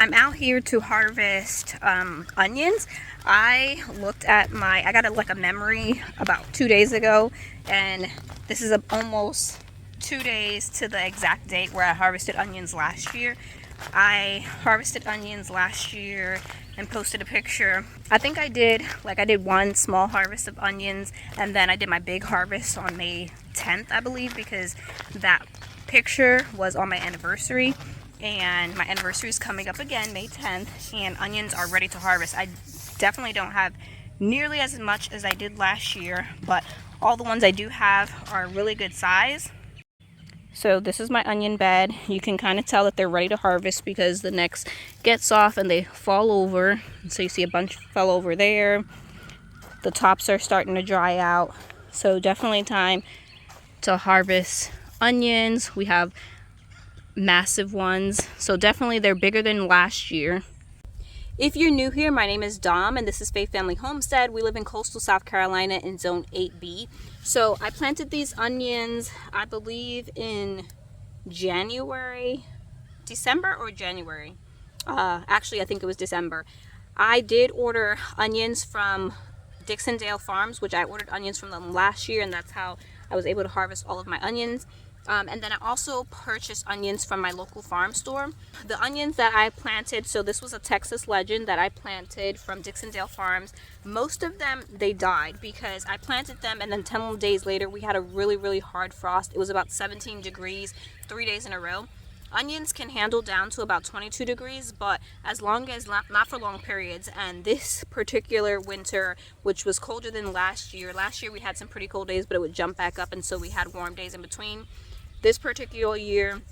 I'm out here to harvest onions. I got like a memory about 2 days ago, and this is almost 2 days to the exact date where I harvested onions last year. I harvested onions last year and posted a picture. I think I did one small harvest of onions, and then I did my big harvest on May 10th, I believe, because that picture was on my anniversary. And my anniversary is coming up again, May 10th, and onions are ready to harvest. I definitely don't have nearly as much as I did last year, but all the ones I do have are really good size. So this is my onion bed. You can kind of tell that they're ready to harvest because the necks get soft and they fall over. So you see a bunch fell over there. The tops are starting to dry out. So definitely time to harvest onions. We have massive ones, so definitely they're bigger than last year. If you're new here, my name is Dom and this is Faith Family Homestead. We live in coastal South Carolina in zone 8B. So I planted these onions, I believe in December or January. Actually, I think it was December. I did order onions from Dixondale Farms, which I ordered onions from them last year, and that's how I was able to harvest all of my onions. And then I also purchased onions from my local farm store. The onions that I planted, so this was a Texas Legend that I planted from Dixondale Farms. Most of them, they died because I planted them and then 10 days later we had a really hard frost. It was about 17 degrees 3 days in a row. Onions can handle down to about 22 degrees, but as long as not for long periods. And this particular winter, which was colder than last year we had some pretty cold days, but it would jump back up, and so we had warm days in between. This particular year,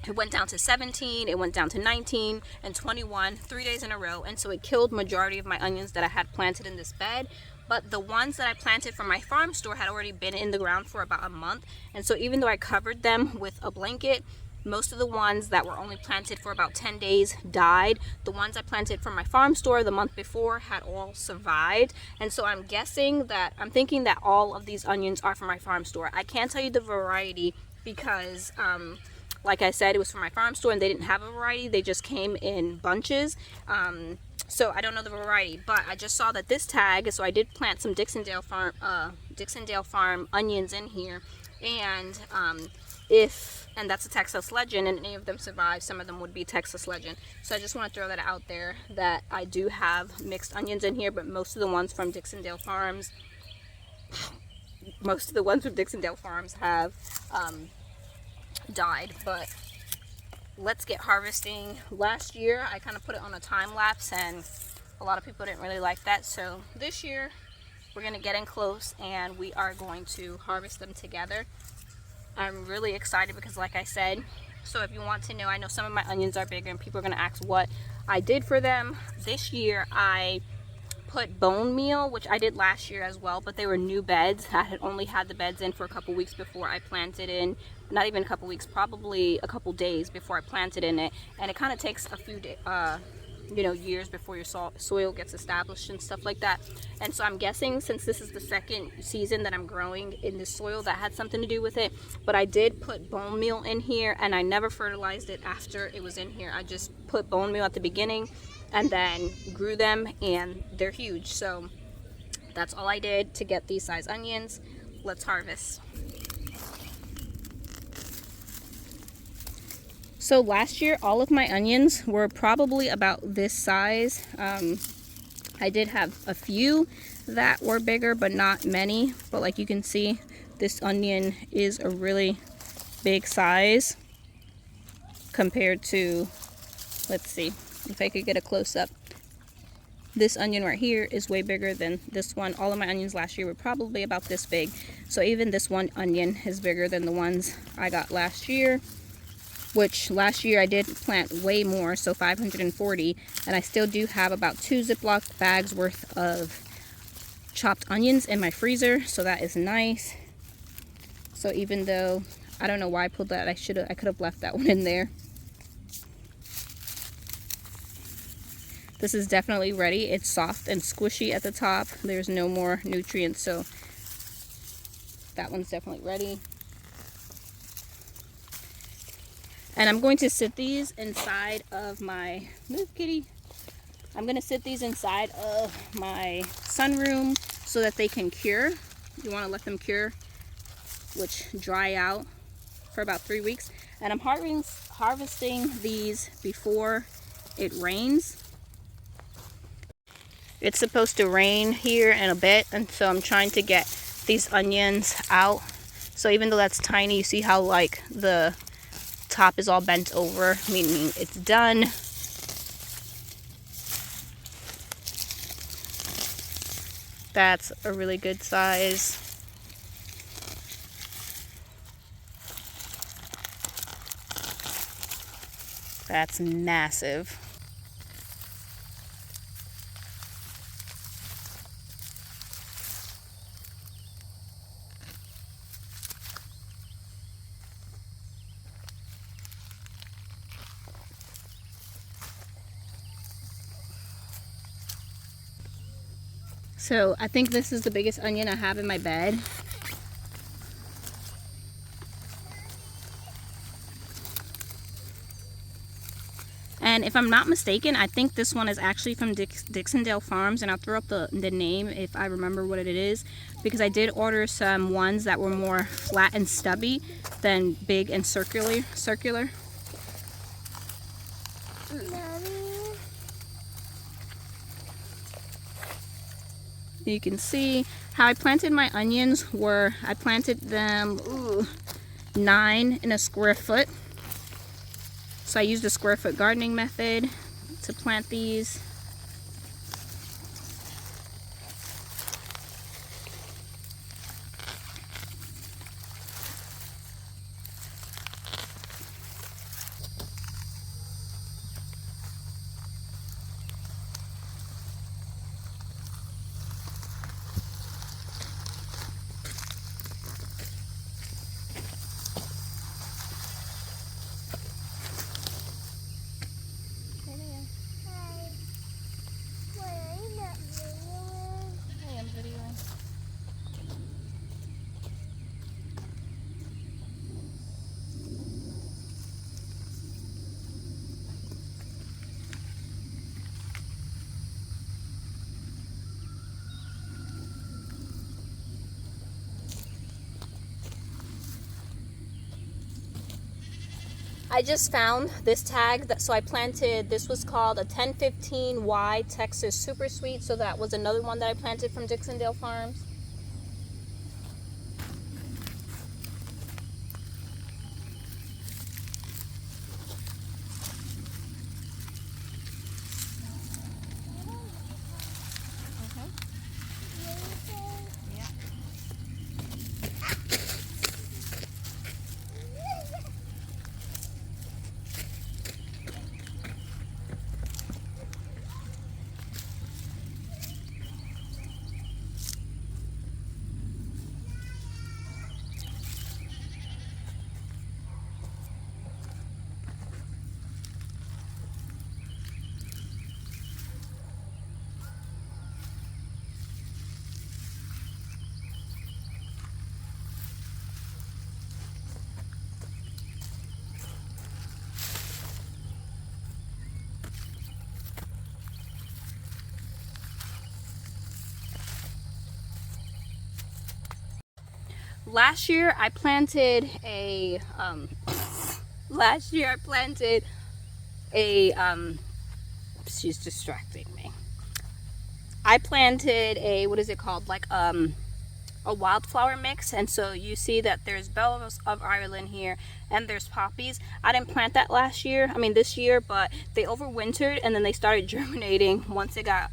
it went down to 17, it went down to 19 and 21, 3 days in a row. And so it killed majority of my onions that I had planted in this bed. But the ones that I planted from my farm store had already been in the ground for about a month. And so even though I covered them with a blanket, most of the ones that were only planted for about 10 days died. The ones I planted from my farm store the month before had all survived. And so I'm thinking that all of these onions are from my farm store. I can't tell you the variety because like I said, it was from my farm store and they didn't have a variety. They just came in bunches. So I don't know the variety, but I just saw that this tag, so I did plant some Dixondale Farm onions in here. And and that's a Texas Legend, and any of them survive, some of them would be Texas Legend. So I just want to throw that out there that I do have mixed onions in here, but most of the ones from Dixondale Farms have died. But let's get harvesting. Last year I kind of put it on a time lapse and a lot of people didn't really like that, so this year we're going to get in close and we are going to harvest them together. I'm really excited because, like I said, so if you want to know, I know some of my onions are bigger and people are going to ask what I did for them. This year I put bone meal, which I did last year as well, but they were new beds. I had only had the beds in for a couple weeks before I planted in. Not even a couple weeks, probably a couple days before I planted in it. And it kind of takes a few years before your soil gets established and stuff like that. And so I'm guessing, since this is the second season that I'm growing in this soil, that had something to do with it. But I did put bone meal in here, and I never fertilized it after it was in here. I just put bone meal at the beginning and then grew them, and they're huge. So that's all I did to get these size onions. Let's harvest. So last year all of my onions were probably about this size. I did have a few that were bigger, but not many. But like you can see, this onion is a really big size compared to, let's see if I could get a close-up. This onion right here is way bigger than this one. All of my onions last year were probably about this big. So even this one onion is bigger than the ones I got last year, which last year I did plant way more, so 540, and I still do have about 2 Ziploc bags worth of chopped onions in my freezer, so that is nice. So even though I don't know why I pulled that, I could have left that one in there. This is definitely ready. It's soft and squishy at the top. There's no more nutrients, so that one's definitely ready. And I'm going to sit these inside of my, move kitty. I'm going to sit these inside of my sunroom so that they can cure. You want to let them cure, which dry out for about 3 weeks. And I'm harvesting these before it rains. It's supposed to rain here in a bit, and so I'm trying to get these onions out. So even though that's tiny, you see how like the top is all bent over, meaning it's done. That's a really good size. That's massive. So I think this is the biggest onion I have in my bed. And if I'm not mistaken, I think this one is actually from Dixondale Farms, and I'll throw up the name if I remember what it is, because I did order some ones that were more flat and stubby than big and circular. You can see how I planted my onions I planted them 9 in a square foot. So I used the square foot gardening method to plant these. I just found this tag, so I planted, this was called a 1015Y Texas Super Sweet, so that was another one that I planted from Dixondale Farms. Last year I planted a she's distracting me. I planted a, what is it called, like a wildflower mix, and so you see that there's bells of Ireland here and there's poppies. I didn't plant that this year, but they overwintered and then they started germinating once it got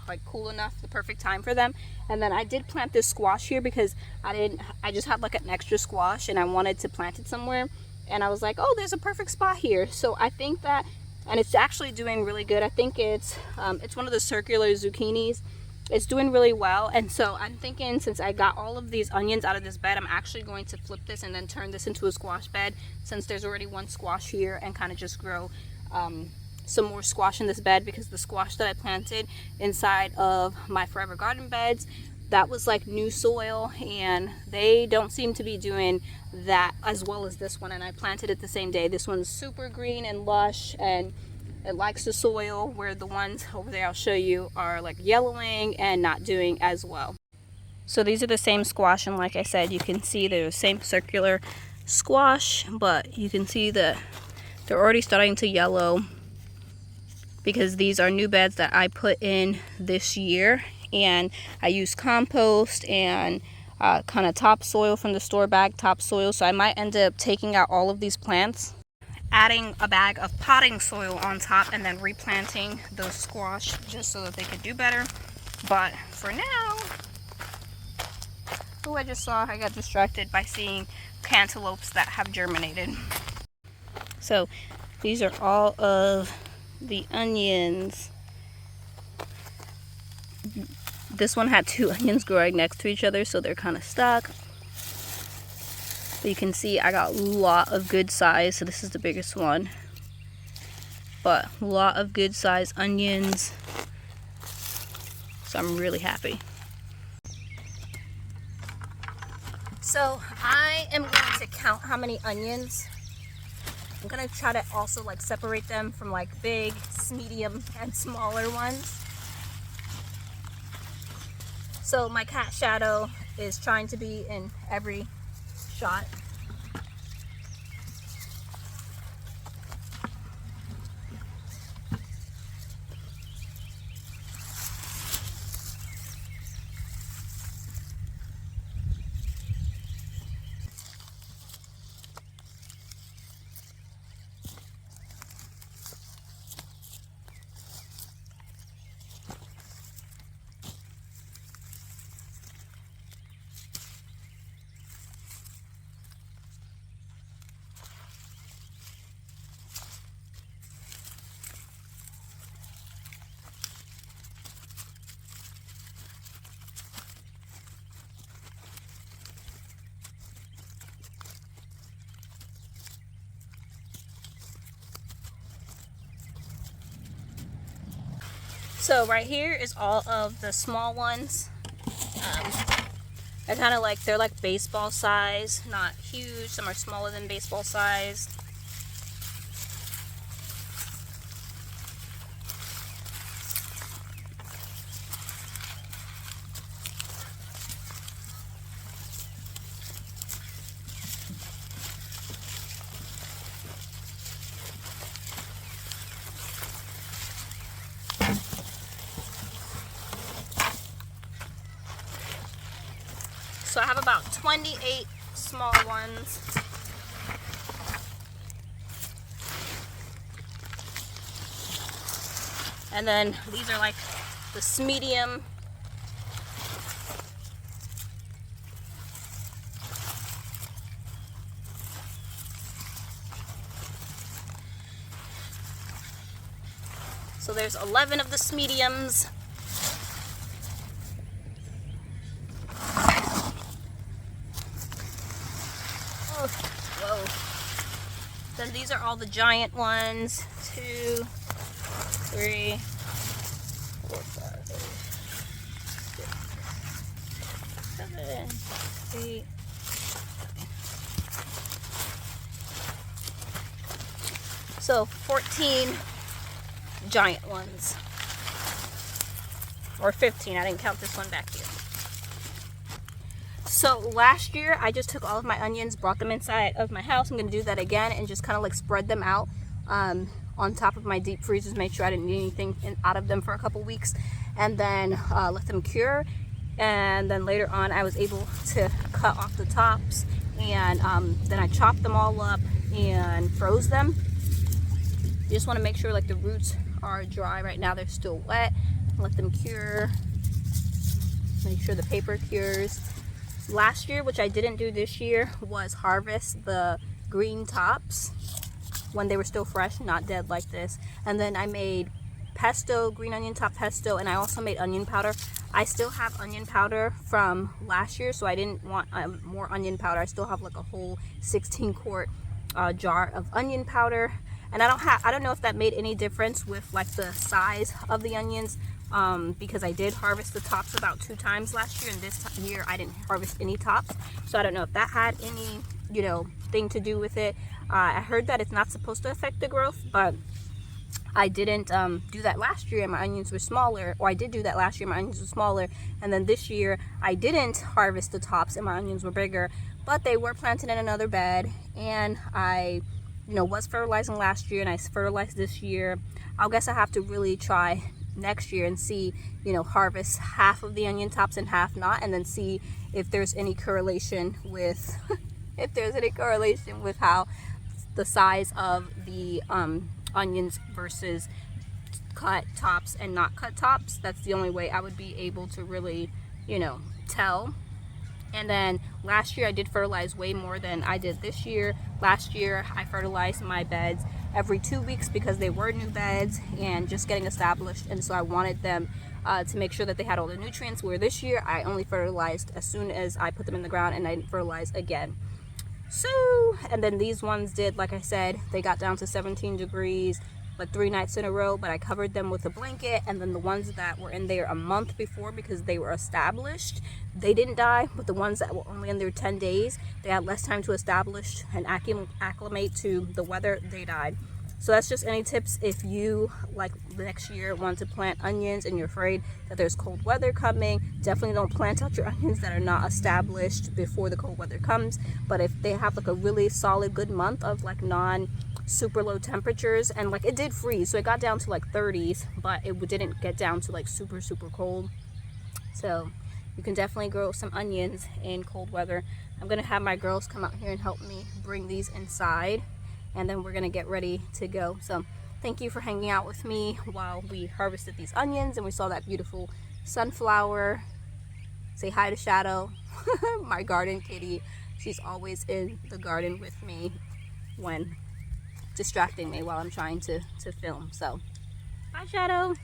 like cool enough, the perfect time for them. And then I did plant this squash here because I just had like an extra squash and I wanted to plant it somewhere, and I was like, oh, there's a perfect spot here. So I think that, and it's actually doing really good. I think it's one of the circular zucchinis. It's doing really well, and so I'm thinking, since I got all of these onions out of this bed, I'm actually going to flip this and then turn this into a squash bed, since there's already one squash here, and kind of just grow some more squash in this bed, because the squash that I planted inside of my forever garden beds that was like new soil, and they don't seem to be doing that as well as this one. And I planted it the same day. This one's super green and lush, and it likes the soil, where the ones over there I'll show you are like yellowing and not doing as well. So these are the same squash, and like I said, you can see they're the same circular squash, but you can see that they're already starting to yellow because these are new beds that I put in this year, and I use compost and kind of topsoil from the store bag topsoil. So I might end up taking out all of these plants, adding a bag of potting soil on top, and then replanting those squash just so that they could do better. But for now, oh, I just saw, I got distracted by seeing cantaloupes that have germinated. So these are all of the onions. This one had 2 onions growing next to each other, so they're kind of stuck. But you can see I got a lot of good size, so this is the biggest one. But a lot of good size onions. So I'm really happy. So I am going to count how many onions. I'm going to try to also like separate them from like big, medium, and smaller ones. So my cat Shadow is trying to be in every shot. So right here is all of the small ones. I kind of like, they're like baseball size, not huge. Some are smaller than baseball size. So I have about 28 small ones. And then these are like this medium. So there's 11 of this mediums. Whoa. Then these are all the giant ones. 2, 3, 4, 5, 6, 7, 8. So 14 giant ones. Or 15, I didn't count this one back here. So last year I just took all of my onions, brought them inside of my house. I'm going to do that again and just kind of like spread them out on top of my deep freezers, make sure I didn't need anything out of them for a couple weeks, and then let them cure. And then later on I was able to cut off the tops, and then I chopped them all up and froze them. You just want to make sure like the roots are dry. Right now they're still wet. Let them cure. Make sure the paper cures. Last year, which I didn't do this year, was harvest the green tops when they were still fresh, not dead like this. And then I made pesto, green onion top pesto, and I also made onion powder. I still have onion powder from last year, so I didn't want more onion powder. I still have like a whole 16-quart jar of onion powder. And I don't know if that made any difference with like the size of the onions. because I did harvest the tops about 2 times last year, and this year I didn't harvest any tops. So I don't know if that had any, you know, thing to do with it. I heard that it's not supposed to affect the growth, but I didn't do that last year and my onions were smaller, or I did do that last year, my onions were smaller, and then this year I didn't harvest the tops and my onions were bigger, but they were planted in another bed, and I, you know, was fertilizing last year and I fertilized this year. I guess I have to really try next year and see, you know, harvest half of the onion tops and half not, and then see if there's any correlation with if there's any correlation with how the size of the onions versus cut tops and not cut tops. That's the only way I would be able to really, you know, tell. And then last year I did fertilize way more than I did this year. Last year I fertilized my beds every 2 weeks because they were new beds and just getting established, and so I wanted them to make sure that they had all the nutrients, where this year I only fertilized as soon as I put them in the ground and I didn't fertilize again. So, and then these ones did, like I said, they got down to 17 degrees like 3 nights in a row, but I covered them with a blanket. And then the ones that were in there a month before, because they were established, they didn't die. But the ones that were only in there 10 days, they had less time to establish and acclimate to the weather, they died. So that's just any tips if you, like, next year want to plant onions and you're afraid that there's cold weather coming. Definitely don't plant out your onions that are not established before the cold weather comes. But if they have like a really solid good month of like non super low temperatures, and like it did freeze, so it got down to like 30s, but it didn't get down to like super cold. So you can definitely grow some onions in cold weather. I'm gonna have my girls come out here and help me bring these inside, and then we're gonna get ready to go. So thank you for hanging out with me while we harvested these onions and we saw that beautiful sunflower. Say hi to Shadow, my garden kitty. She's always in the garden with me when distracting me while I'm trying to film. So bye, Shadow.